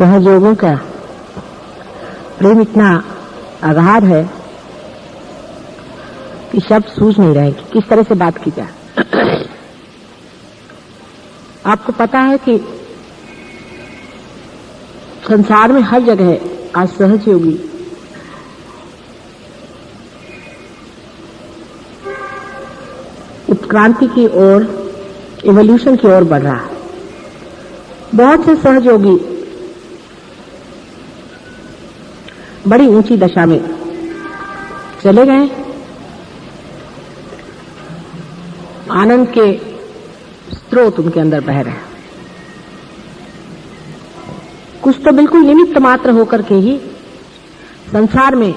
सहयोगों का प्रेम इतना अगाध है कि शब्द सूझ नहीं रहे कि किस तरह से बात की जाए। आपको पता है कि संसार में हर जगह आज सहयोगी उत्क्रांति की ओर, इवोल्यूशन की ओर बढ़ रहा है। बहुत से सहयोगी बड़ी ऊंची दशा में चले गए, आनंद के स्रोत उनके अंदर बह रहे हैं। कुछ तो बिल्कुल निमित्त मात्र होकर के ही संसार में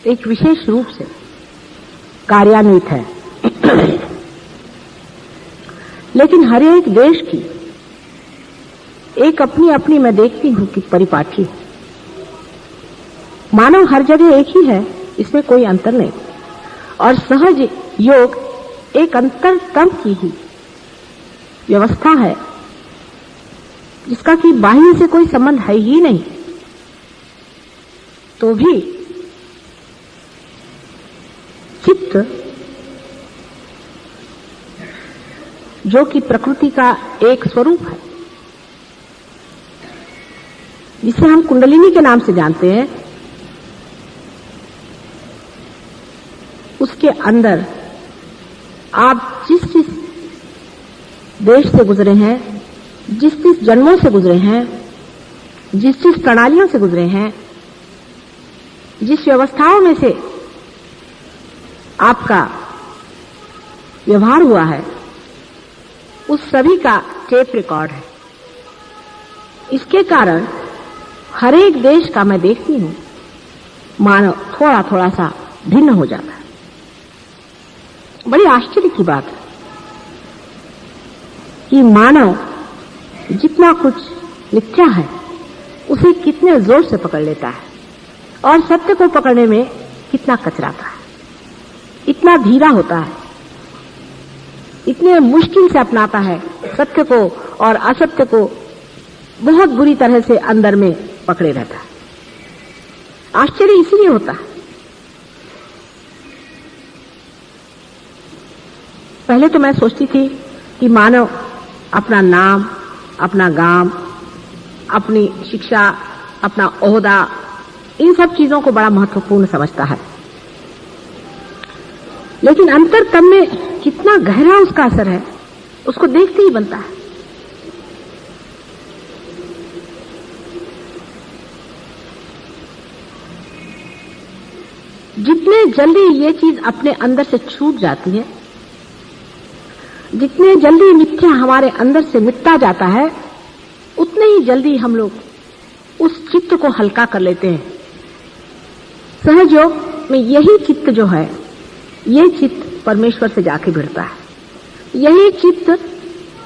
एक विशेष रूप से कार्यान्वित है। लेकिन हर एक देश की एक अपनी अपनी, मैं देखती हूं कि परिपाटी, मानव हर जगह एक ही है, इसमें कोई अंतर नहीं। और सहज योग एक अंतरतम की ही व्यवस्था है जिसका कि बाह्य से कोई संबंध है ही नहीं, तो भी चित्त जो कि प्रकृति का एक स्वरूप है, जिसे हम कुंडलिनी के नाम से जानते हैं, उसके अंदर आप जिस जिस देश से गुजरे हैं, जिस जिस जन्मों से गुजरे हैं, जिस जिस प्रणालियों से गुजरे हैं, जिस व्यवस्थाओं में से आपका व्यवहार हुआ है, उस सभी का टेप रिकॉर्ड है। इसके कारण हर एक देश का मैं देखती हूं मानव थोड़ा थोड़ा सा भिन्न हो जाता है। बड़ी आश्चर्य की बात है कि मानव जितना कुछ मिथ्या है उसे कितने जोर से पकड़ लेता है और सत्य को पकड़ने में कितना कचराता है, इतना धीरा होता है, इतने मुश्किल से अपनाता है सत्य को, और असत्य को बहुत बुरी तरह से अंदर में पकड़े रहता है। आश्चर्य इसीलिए होता है। पहले तो मैं सोचती थी कि मानव अपना नाम, अपना गांव, अपनी शिक्षा, अपना ओहदा, इन सब चीजों को बड़ा महत्वपूर्ण समझता है। लेकिन अंतरतम में कितना गहरा उसका असर है, उसको देखते ही बनता है। जितने जल्दी ये चीज अपने अंदर से छूट जाती है, जितने जल्दी मिथ्या हमारे अंदर से मिटता जाता है, उतने ही जल्दी हम लोग उस चित्त को हल्का कर लेते हैं। सहयोग में यही चित्त जो है, ये चित्त परमेश्वर से जाके भिड़ता है। यही चित्त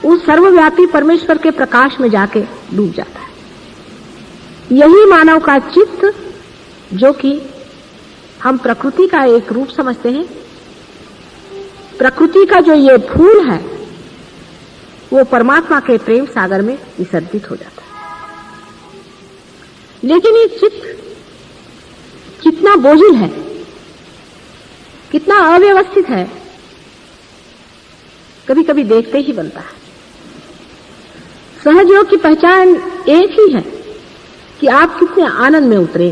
उस सर्वव्यापी परमेश्वर के प्रकाश में जाके डूब जाता है। यही मानव का चित्त जो कि हम प्रकृति का एक रूप समझते हैं, प्रकृति का जो ये फूल है, वो परमात्मा के प्रेम सागर में विसर्जित हो जाता है। लेकिन ये चित्त कितना बोझिल है, कितना अव्यवस्थित है, कभी कभी देखते ही बनता है। सहयोग की पहचान एक ही है कि आप कितने आनंद में उतरे,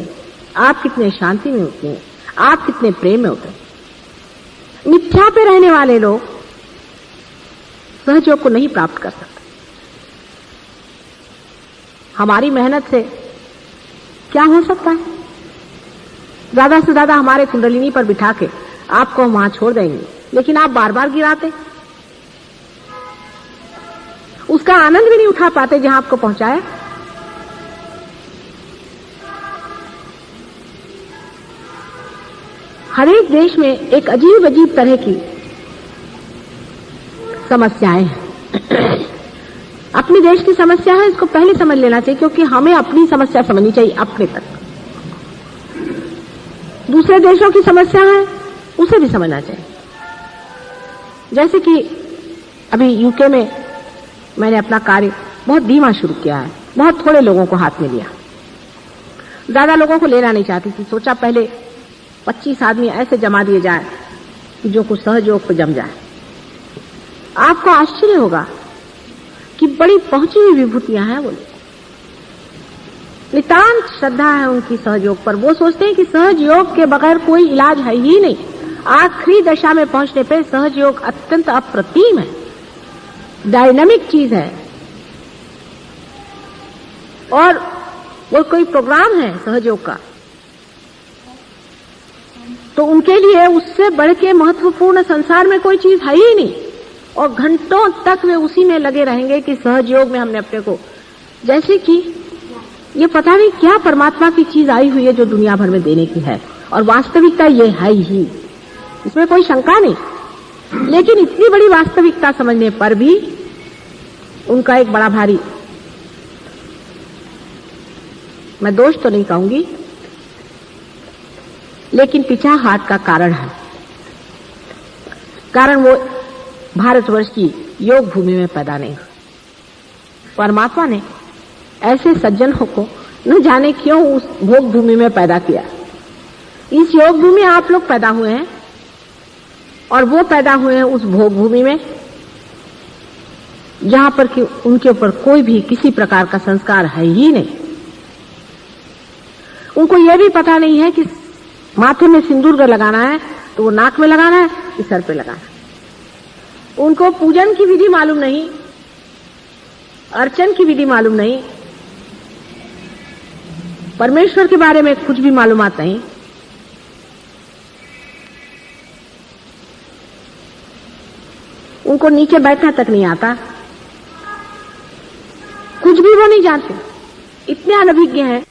आप कितने शांति में उतरे, आप कितने प्रेम में उतरे। मिथ्या पे रहने वाले लोग सहयोग को नहीं प्राप्त कर सकते। हमारी मेहनत से क्या हो सकता है? ज्यादा से ज्यादा हमारे कुंडलिनी पर बिठा के आपको वहां छोड़ देंगे, लेकिन आप बार बार गिराते, उसका आनंद भी नहीं उठा पाते जहां आपको पहुंचाया। हर एक देश में एक अजीब अजीब तरह की समस्याएं हैं। अपने देश की समस्या है, इसको पहले समझ लेना चाहिए, क्योंकि हमें अपनी समस्या समझनी चाहिए अपने तक। दूसरे देशों की समस्या है, उसे भी समझना चाहिए। जैसे कि अभी यूके में मैंने अपना कार्य बहुत धीमा शुरू किया है, बहुत थोड़े लोगों को हाथ में लिया, ज्यादा लोगों को लेना नहीं चाहती थी। सोचा पहले 25 आदमी ऐसे जमा दिए जाए कि जो कुछ सहयोग पर जम जाए। आपको आश्चर्य होगा कि बड़ी पहुंची हुई विभूतियां हैं। वो नितांत श्रद्धा है उनकी सहयोग पर। वो सोचते हैं कि सहयोग के बगैर कोई इलाज है ही नहीं। आखिरी दशा में पहुंचने पर सहयोग अत्यंत अप्रतिम है, डायनामिक चीज है। और वो कोई प्रोग्राम है सहयोग का, तो उनके लिए उससे बढ़ के महत्वपूर्ण संसार में कोई चीज है ही नहीं। और घंटों तक वे उसी में लगे रहेंगे कि सहयोग में हमने अपने को, जैसे कि ये पता नहीं क्या परमात्मा की चीज आई हुई है जो दुनिया भर में देने की है, और वास्तविकता ये है ही, इसमें कोई शंका नहीं। लेकिन इतनी बड़ी वास्तविकता समझने पर भी उनका एक बड़ा भारी, मैं दोष तो नहीं कहूंगी, लेकिन पिछाहाट का कारण है। कारण वो भारतवर्ष की योग भूमि में पैदा नहीं हुए। परमात्मा ने ऐसे सज्जनों को न जाने क्यों उस भोग भूमि में पैदा किया। इस योग भूमि में आप लोग पैदा हुए हैं, और वो पैदा हुए हैं उस भोग भूमि में जहां पर कि उनके ऊपर कोई भी किसी प्रकार का संस्कार है ही नहीं। उनको यह भी पता नहीं है कि माथे में सिंदूर लगाना है तो वो नाक में लगाना है कि सर पे लगाना है। उनको पूजन की विधि मालूम नहीं, अर्चन की विधि मालूम नहीं, परमेश्वर के बारे में कुछ भी मालूमात नहीं। उनको नीचे बैठना तक नहीं आता, कुछ भी वो नहीं जानते। इतने अनभिज्ञ हैं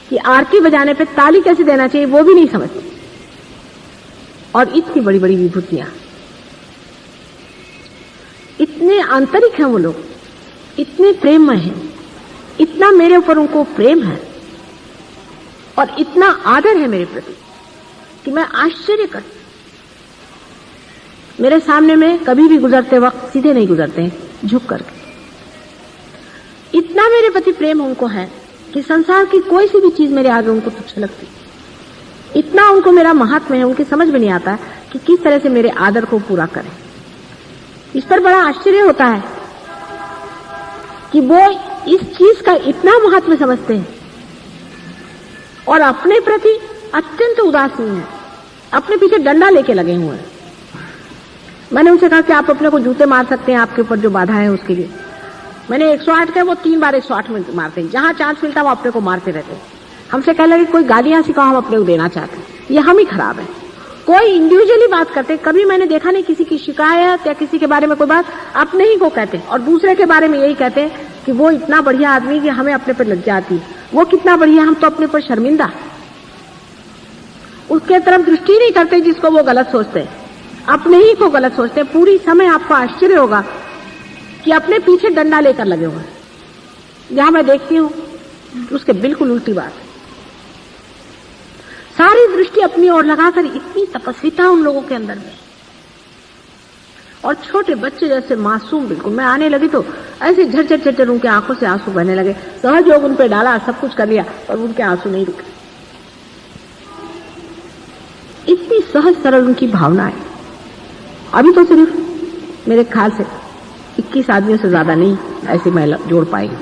कि आरती बजाने पे ताली कैसे देना चाहिए वो भी नहीं समझते। और इतनी बड़ी बड़ी विभूतियां, इतने आंतरिक हैं वो लोग, इतने प्रेममय हैं, इतना मेरे ऊपर उनको प्रेम है और इतना आदर है मेरे प्रति कि मैं आश्चर्य करती। मेरे सामने में कभी भी गुजरते वक्त सीधे नहीं गुजरते हैं, झुक करके। इतना मेरे प्रति प्रेम उनको है कि संसार की कोई सी भी चीज मेरे आगे उनको तुच्छ लगती। इतना उनको मेरा महात्म्य है, उनकी समझ में नहीं आता कि किस तरह से मेरे आदर को पूरा करें। इस पर बड़ा आश्चर्य होता है कि वो इस चीज का इतना महात्म्य समझते हैं और अपने प्रति अत्यंत उदासीन है, अपने पीछे डंडा लेके लगे हुए हैं। मैंने उनसे कहा कि आप अपने को जूते मार सकते हैं, आपके ऊपर जो बाधा है उसके लिए। मैंने 108 किया, वो 3 बार 108 में मारते हैं। जहां चांस मिलता वो अपने को मारते रहते हैं। हमसे कह लगे कोई गालियां सिखाओ, हम अपने को देना चाहते हैं। ये हम ही खराब है। कोई इंडिविजुअली बात करते, कभी मैंने देखा नहीं किसी की शिकायत या किसी के बारे में कोई बात अपने ही को कहते और दूसरे के बारे में यही कहते हैं कि वो इतना बढ़िया आदमी कि हमें अपने पर लग जाती, वो कितना बढ़िया, हम तो अपने पर शर्मिंदा। उसके तरफ दृष्टि नहीं करते जिसको वो गलत सोचते हैं, अपने ही को गलत सोचते हैं। पूरी समय आपको आश्चर्य होगा कि अपने पीछे डंडा लेकर लगे हुए हैं। जहां मैं देखती हूं उसके बिल्कुल उल्टी बात है। सारी दृष्टि अपनी ओर लगाकर इतनी तपस्विता उन लोगों के अंदर में, और छोटे बच्चे जैसे मासूम बिल्कुल। मैं आने लगी तो ऐसे झरझर झरझर उनके आंखों से आंसू बहने लगे। सहयोग उन पे डाला, सब कुछ कर लिया, पर उनके आंसू नहीं रुके। इतनी सहज सरल उनकी भावना है। अभी तो सिर्फ मेरे ख्याल से 21 आदमियों से ज्यादा नहीं ऐसी महिला जोड़ पाएगी,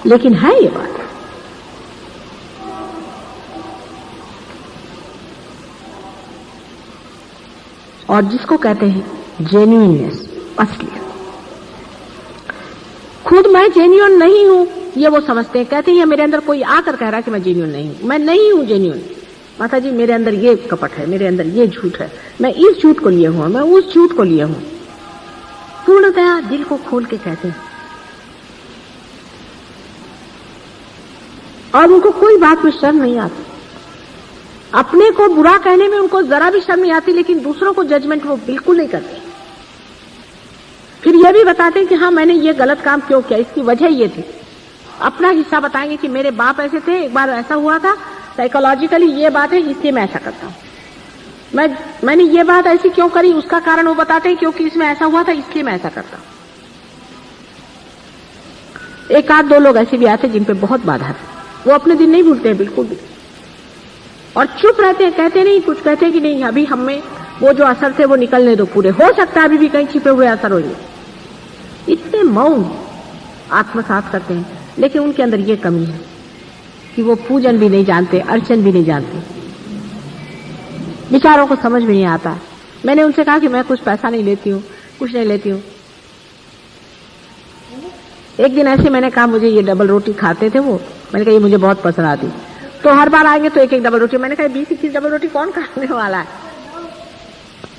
लेकिन है ये बात। और जिसको कहते हैं जेन्युइननेस, असलियत। खुद मैं जेन्युइन नहीं हूं ये वो समझते हैं। कहते हैं मेरे अंदर कोई आकर कह रहा है कि मैं जेन्युइन नहीं हूं। मैं नहीं हूं जेन्युइन। माता जी मेरे अंदर ये कपट है, मेरे अंदर ये झूठ है, मैं इस झूठ को लिए हूं, मैं उस झूठ को लिए हूं। पूर्णतया दिल को खोल के कहते हैं। और उनको कोई बात में शर्म नहीं आती। अपने को बुरा कहने में उनको जरा भी शर्म नहीं आती, लेकिन दूसरों को जजमेंट वो बिल्कुल नहीं करते। फिर ये भी बताते हैं कि हाँ मैंने ये गलत काम क्यों किया, इसकी वजह ये थी। अपना हिस्सा बताएंगे कि मेरे बाप ऐसे थे, एक बार ऐसा हुआ था, साइकोलॉजिकली ये बात है, इसलिए मैं ऐसा करता हूं। मैंने ये बात ऐसी क्यों करी, उसका कारण वो बताते हैं, क्योंकि इसमें ऐसा हुआ था इसलिए मैं ऐसा करता हूं। एक आध दो लोग ऐसे भी आते जिन पे बहुत बाधा थी, वो अपने दिन नहीं भूलते हैं बिल्कुल भी, और चुप रहते हैं, कहते नहीं कुछ, कहते हैं कि नहीं अभी हमें वो जो असर थे वो निकलने दो पूरे, हो सकता है अभी भी कहीं छिपे हुए असर होंगे। इतने मौन आत्मसात करते हैं, लेकिन उनके अंदर ये कमी है कि वो पूजन भी नहीं जानते, अर्चन भी नहीं जानते, विचारों को समझ में नहीं आता। मैंने उनसे कहा कि मैं कुछ पैसा नहीं लेती हूँ, कुछ नहीं लेती हूँ। एक दिन ऐसे मैंने कहा मुझे ये डबल रोटी खाते थे वो, मैंने कहा ये मुझे बहुत पसंद आती, तो हर बार आएंगे तो एक एक डबल रोटी। मैंने कहा 20-21 डबल रोटी कौन खाने वाला है।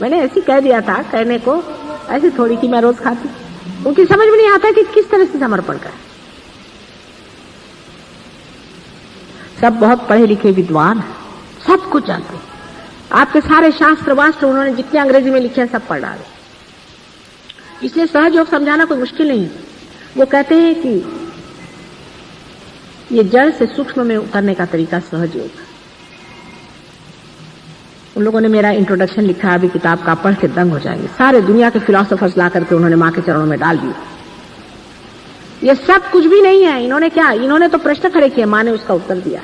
मैंने ऐसे कह दिया था, कहने को ऐसी थोड़ी कि मैं रोज खाती। उनकी समझ में नहीं आता कि किस तरह से समर्पण करें। सब बहुत पढ़े लिखे विद्वान हैं, सब कुछ जानते हैं, आपके सारे शास्त्र वास्त्र उन्होंने जितने अंग्रेजी में लिखे हैं सब पढ़ डाले, इसलिए सहज योग समझाना कोई मुश्किल नहीं। वो कहते हैं कि ये जड़ से सूक्ष्म में उतरने का तरीका सहज योग है। उन लोगों ने मेरा इंट्रोडक्शन लिखा, अभी किताब का पढ़ के दंग हो जाएंगे। सारे दुनिया के फिलोसोफर्स ला करके उन्होंने मां के चरणों में डाल दिए। ये सब कुछ भी नहीं है। इन्होंने क्या, इन्होंने तो प्रश्न खड़े किए, मां ने उसका उत्तर दिया।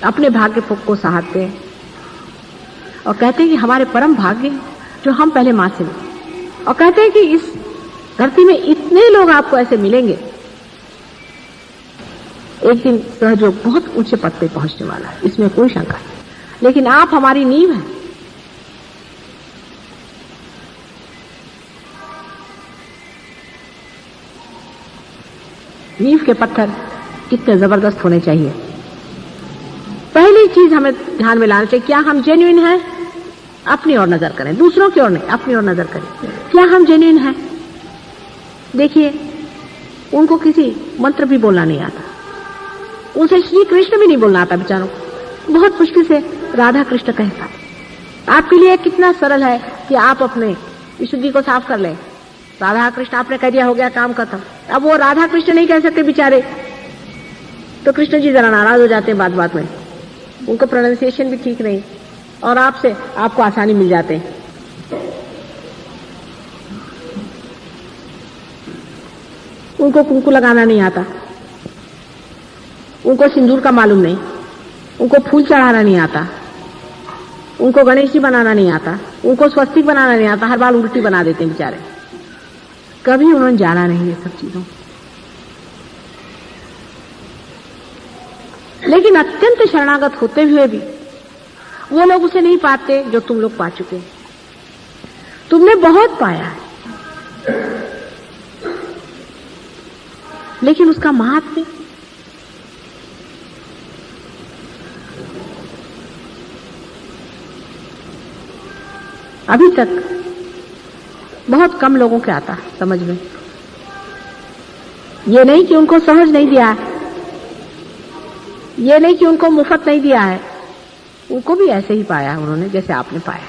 अपने भाग्य को सहारते हैं और कहते हैं कि हमारे परम भाग्य जो हम पहले मां से मिले, और कहते हैं कि इस धरती में इतने लोग आपको ऐसे मिलेंगे, एक दिन सहयोग बहुत ऊंचे पद पे पहुंचने वाला है, इसमें कोई शंका नहीं। लेकिन आप हमारी नींव हैं। नींव के पत्थर कितने जबरदस्त होने चाहिए। पहली चीज हमें ध्यान में लाना चाहिए, क्या हम जेन्युइन हैं? अपनी ओर नजर करें, दूसरों की ओर नहीं, अपनी ओर नजर करें। क्या हम जेन्युइन हैं? देखिए, उनको किसी मंत्र भी बोलना नहीं आता, उनसे श्री कृष्ण भी नहीं बोलना आता बेचारों को, बहुत मुश्किल से राधा कृष्ण कह पाते। आपके लिए कितना सरल है कि आप अपने विशुद्धि को साफ कर लें, राधा कृष्ण आपने कह दिया, हो गया काम खत्म। अब वो राधा कृष्ण नहीं कह सकते बेचारे, तो कृष्ण जी जरा नाराज हो जाते हैं बात बात में, उनको प्रोनाउंसिएशन भी ठीक नहीं, और आपको आसानी मिल जाते हैं। उनको कुंकू लगाना नहीं आता, उनको सिंदूर का मालूम नहीं, उनको फूल चढ़ाना नहीं आता, उनको गणेश जी बनाना नहीं आता, उनको स्वस्तिक बनाना नहीं आता, हर बार उल्टी बना देते हैं बेचारे। कभी उन्होंने जाना नहीं ये सब चीजों। लेकिन अत्यंत शरणागत होते हुए भी वो लोग उसे नहीं पाते जो तुम लोग पा चुके हैं। तुमने बहुत पाया है, लेकिन उसका महात्म्य अभी तक बहुत कम लोगों के आता है समझ में। ये नहीं कि उनको सहज नहीं दिया है, ये नहीं कि उनको मुफ्त नहीं दिया है, उनको भी ऐसे ही पाया उन्होंने जैसे आपने पाया।